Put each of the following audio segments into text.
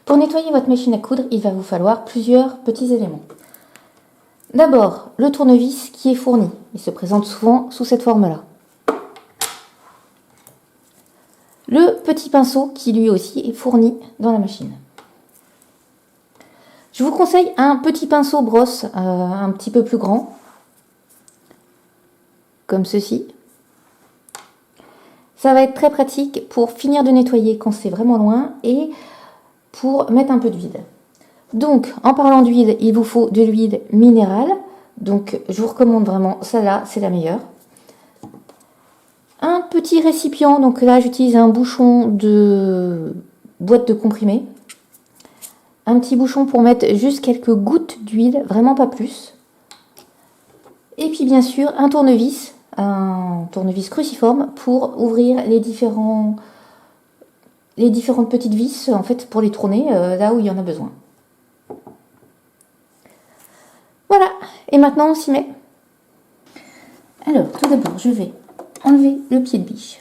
Pour nettoyer votre machine à coudre, il va vous falloir plusieurs petits éléments. D'abord, le tournevis qui est fourni. Il se présente souvent sous cette forme-là. Le petit pinceau qui lui aussi est fourni dans la machine. Je vous conseille un petit pinceau brosse un petit peu plus grand, comme ceci. Ça va être très pratique pour finir de nettoyer quand c'est vraiment loin et pour mettre un peu d'huile. Donc, en parlant d'huile, il vous faut de l'huile minérale. Donc, je vous recommande vraiment celle-là, c'est la meilleure. Un petit récipient, donc là j'utilise un bouchon de boîte de comprimé. Un petit bouchon pour mettre juste quelques gouttes d'huile, vraiment pas plus. Et puis bien sûr un tournevis cruciforme pour ouvrir les différentes petites vis en fait pour les tourner là où il y en a besoin. Voilà, et maintenant on s'y met. Alors tout d'abord je vais enlever le pied de biche,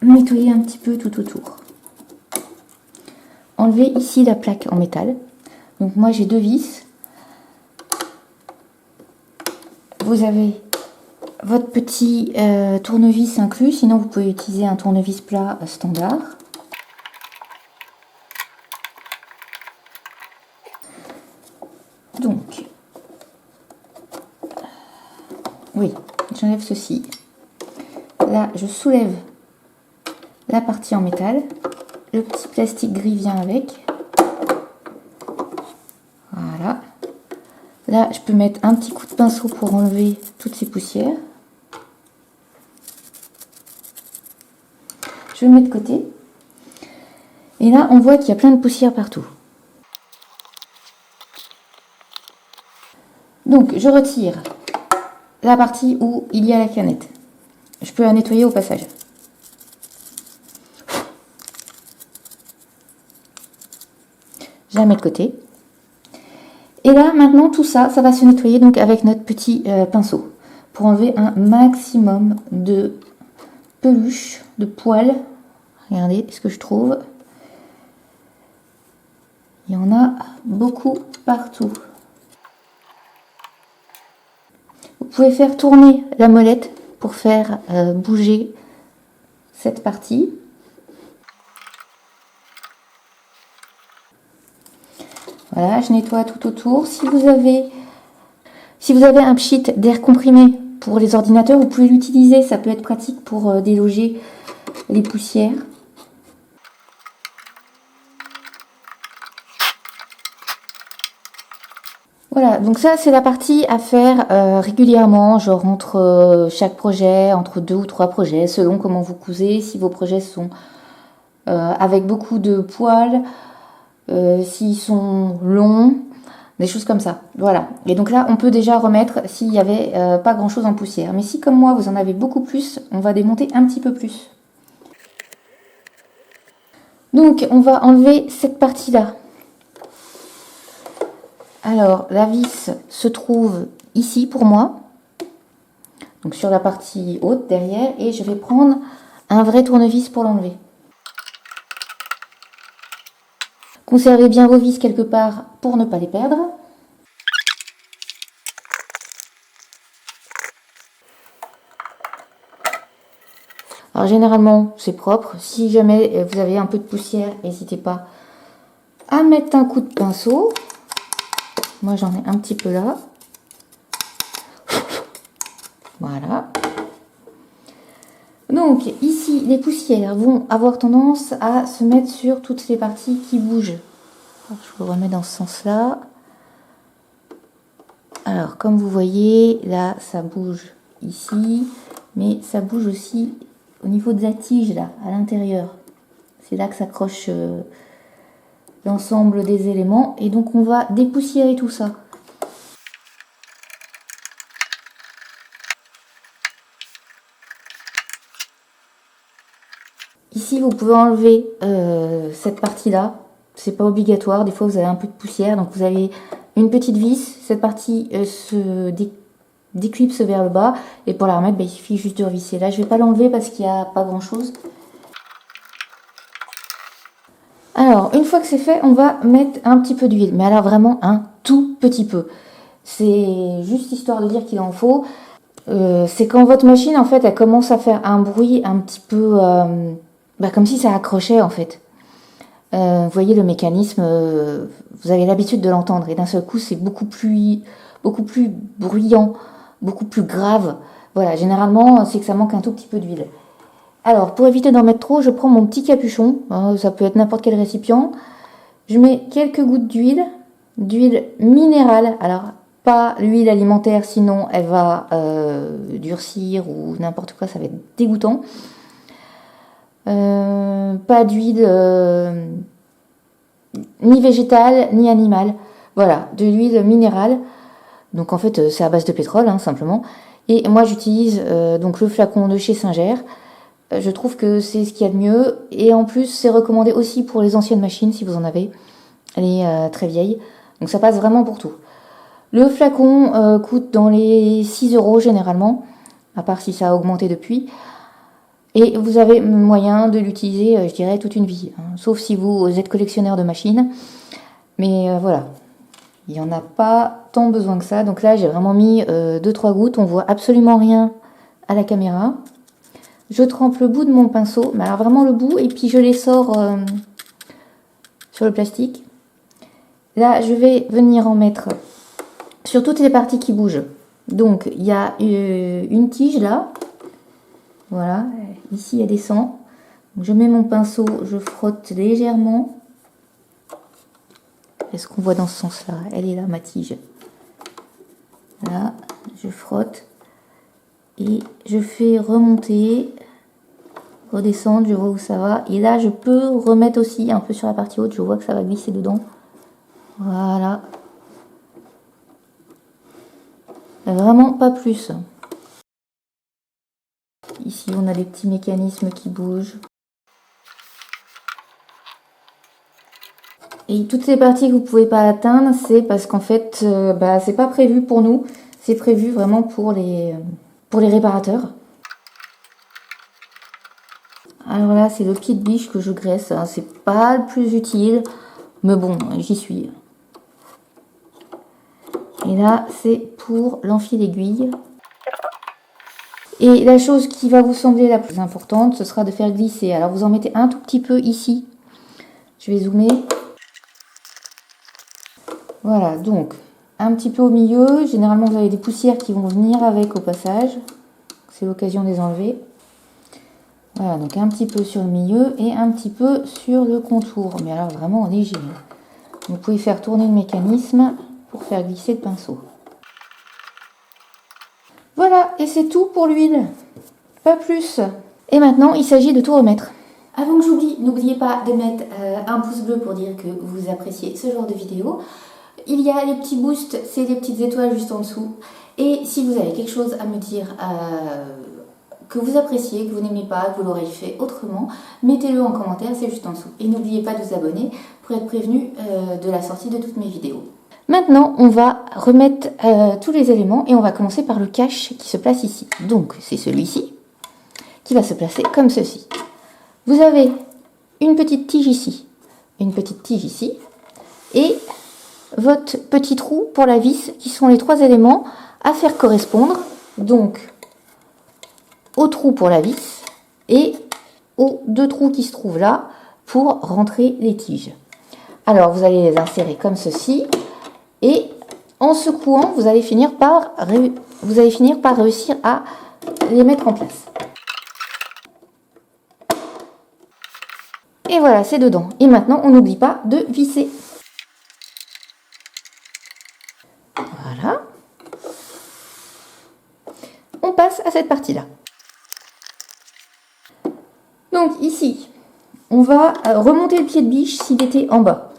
nettoyer un petit peu tout autour. Enlever ici la plaque en métal. Donc moi j'ai deux vis. Vous avez votre petit tournevis inclus, sinon vous pouvez utiliser un tournevis plat standard. Donc, oui, j'enlève ceci. Là, je soulève la partie en métal. Le petit plastique gris vient avec. Voilà. Là, je peux mettre un petit coup de pinceau pour enlever toutes ces poussières. Je le mets de côté. Et là, on voit qu'il y a plein de poussière partout. Donc, je retire la partie où il y a la canette. Je peux la nettoyer au passage. Je la mets de côté. Et là, maintenant, tout ça, ça va se nettoyer donc avec notre petit pinceau pour enlever un maximum de peluche, de poils. Regardez ce que je trouve. Il y en a beaucoup partout. Vous pouvez faire tourner la molette pour faire bouger cette partie. Voilà, je nettoie tout autour. Si vous avez un pchit d'air comprimé pour les ordinateurs, vous pouvez l'utiliser. Ça peut être pratique pour déloger les poussières. Voilà, donc ça c'est la partie à faire régulièrement, genre entre chaque projet, entre 2 ou 3 projets, selon comment vous cousez, si vos projets sont avec beaucoup de poils, s'ils sont longs, des choses comme ça. Voilà, et donc là on peut déjà remettre s'il n'y avait pas grand chose en poussière. Mais si comme moi vous en avez beaucoup plus, on va démonter un petit peu plus. Donc on va enlever cette partie-là. Alors, la vis se trouve ici pour moi, donc sur la partie haute derrière, et je vais prendre un vrai tournevis pour l'enlever. Conservez bien vos vis quelque part pour ne pas les perdre. Alors généralement c'est propre, si jamais vous avez un peu de poussière, n'hésitez pas à mettre un coup de pinceau. Moi j'en ai un petit peu là. Voilà. Donc ici les poussières vont avoir tendance à se mettre sur toutes les parties qui bougent. Alors, je vous remets dans ce sens là. Alors comme vous voyez là ça bouge ici, mais ça bouge aussi au niveau de la tige là à l'intérieur. C'est là que s'accroche l'ensemble des éléments, et donc on va dépoussiérer tout ça. Ici vous pouvez enlever cette partie là, c'est pas obligatoire, des fois vous avez un peu de poussière, donc vous avez une petite vis, cette partie se déclipse vers le bas, et pour la remettre il suffit juste de revisser. Là je vais pas l'enlever parce qu'il n'y a pas grand chose. Alors, une fois que c'est fait, on va mettre un petit peu d'huile. Mais alors vraiment un tout petit peu. C'est juste histoire de dire qu'il en faut. C'est quand votre machine, en fait, elle commence à faire un bruit un petit peu... comme si ça accrochait, en fait. Vous voyez le mécanisme, vous avez l'habitude de l'entendre. Et d'un seul coup, c'est beaucoup plus bruyant, beaucoup plus grave. Voilà, généralement, c'est que ça manque un tout petit peu d'huile. Alors, pour éviter d'en mettre trop, je prends mon petit capuchon. Ça peut être n'importe quel récipient. Je mets quelques gouttes d'huile minérale. Alors, pas l'huile alimentaire, sinon elle va durcir ou n'importe quoi, ça va être dégoûtant. Pas d'huile ni végétale ni animale. Voilà, de l'huile minérale. Donc en fait, c'est à base de pétrole, hein, simplement. Et moi, j'utilise donc le flacon de chez Singer. Je trouve que c'est ce qu'il y a de mieux. Et en plus, c'est recommandé aussi pour les anciennes machines, si vous en avez. Elle est très vieille. Donc ça passe vraiment pour tout. Le flacon coûte dans les 6 € généralement, à part si ça a augmenté depuis. Et vous avez moyen de l'utiliser, je dirais, toute une vie. Hein, sauf si vous êtes collectionneur de machines. Mais voilà, il n'y en a pas tant besoin que ça. Donc là, j'ai vraiment mis 2-3 gouttes. On voit absolument rien à la caméra. Je trempe le bout de mon pinceau, mais alors vraiment le bout, et puis je les sors sur le plastique. Là, je vais venir en mettre sur toutes les parties qui bougent. Donc, il y a une tige là. Voilà, ici elle descend. Donc, je mets mon pinceau, je frotte légèrement. Est-ce qu'on voit dans ce sens-là? Elle est là, ma tige. Là, je frotte. Et je fais remonter, redescendre, je vois où ça va. Et là, je peux remettre aussi un peu sur la partie haute. Je vois que ça va glisser dedans. Voilà. Vraiment pas plus. Ici, on a des petits mécanismes qui bougent. Et toutes ces parties que vous ne pouvez pas atteindre, c'est parce qu'en fait, c'est pas prévu pour nous. C'est prévu vraiment pour les réparateurs. Alors là, c'est le pied de biche que je graisse. Hein. C'est pas le plus utile, mais bon, j'y suis. Et là, c'est pour l'enfil aiguille. Et la chose qui va vous sembler la plus importante, ce sera de faire glisser. Alors, vous en mettez un tout petit peu ici. Je vais zoomer. Voilà, donc, un petit peu au milieu. Généralement, vous avez des poussières qui vont venir avec au passage. C'est l'occasion de les enlever. Voilà, donc un petit peu sur le milieu et un petit peu sur le contour. Mais alors, vraiment léger. Vous pouvez faire tourner le mécanisme pour faire glisser le pinceau. Voilà, et c'est tout pour l'huile. Pas plus. Et maintenant, il s'agit de tout remettre. Avant que j'oublie, n'oubliez pas de mettre un pouce bleu pour dire que vous appréciez ce genre de vidéo. Il y a les petits boosts, c'est les petites étoiles juste en dessous. Et si vous avez quelque chose à me dire que vous appréciez, que vous n'aimez pas, que vous l'aurez fait autrement, mettez-le en commentaire, c'est juste en dessous. Et n'oubliez pas de vous abonner pour être prévenu de la sortie de toutes mes vidéos. Maintenant, on va remettre tous les éléments et on va commencer par le cache qui se place ici. Donc, c'est celui-ci qui va se placer comme ceci. Vous avez une petite tige ici, une petite tige ici et votre petit trou pour la vis qui sont les 3 éléments à faire correspondre donc au trou pour la vis et aux 2 trous qui se trouvent là pour rentrer les tiges. Alors, vous allez les insérer comme ceci. Et en secouant, vous allez finir par réussir à les mettre en place. Et voilà, c'est dedans. Et maintenant, on n'oublie pas de visser. Voilà. On passe à cette partie-là. Donc ici, on va remonter le pied de biche s'il était en bas,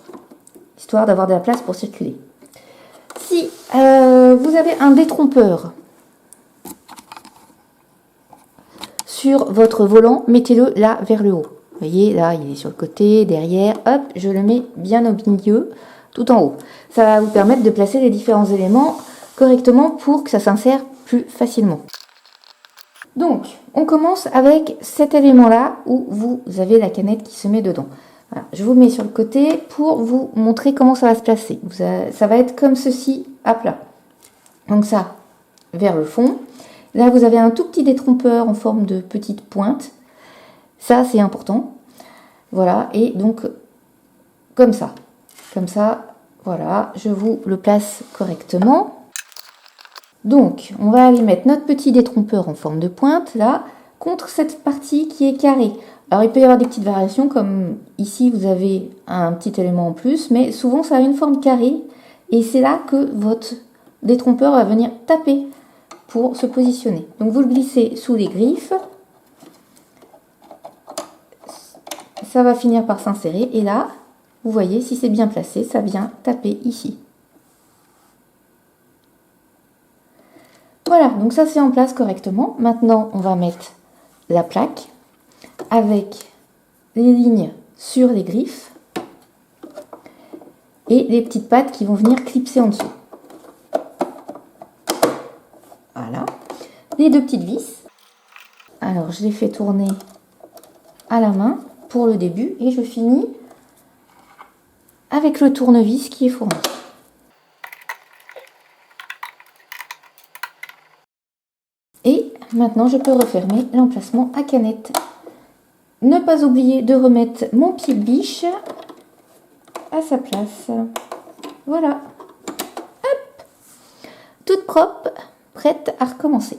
histoire d'avoir de la place pour circuler. Si vous avez un détrompeur sur votre volant, mettez-le là vers le haut. Vous voyez, là, il est sur le côté, derrière. Hop, je le mets bien au milieu, tout en haut. Ça va vous permettre de placer les différents éléments correctement pour que ça s'insère plus facilement. Donc, on commence avec cet élément-là où vous avez la canette qui se met dedans. Voilà, je vous mets sur le côté pour vous montrer comment ça va se placer. Ça va être comme ceci, à plat. Donc ça, vers le fond. Là, vous avez un tout petit détrompeur en forme de petite pointe. Ça, c'est important. Voilà, et donc, comme ça. Comme ça, voilà, je vous le place correctement. Donc, on va aller mettre notre petit détrompeur en forme de pointe, là, contre cette partie qui est carrée. Alors, il peut y avoir des petites variations, comme ici, vous avez un petit élément en plus, mais souvent, ça a une forme carrée, et c'est là que votre détrompeur va venir taper pour se positionner. Donc, vous le glissez sous les griffes, ça va finir par s'insérer, et là, vous voyez, si c'est bien placé, ça vient taper ici. Voilà, donc ça c'est en place correctement. Maintenant, on va mettre la plaque avec les lignes sur les griffes et les petites pattes qui vont venir clipser en dessous. Voilà. Les deux petites vis. Alors, je les fais tourner à la main pour le début et je finis avec le tournevis qui est fourni. Et maintenant, je peux refermer l'emplacement à canette. Ne pas oublier de remettre mon pied de biche à sa place. Voilà. Hop. Toute propre, prête à recommencer.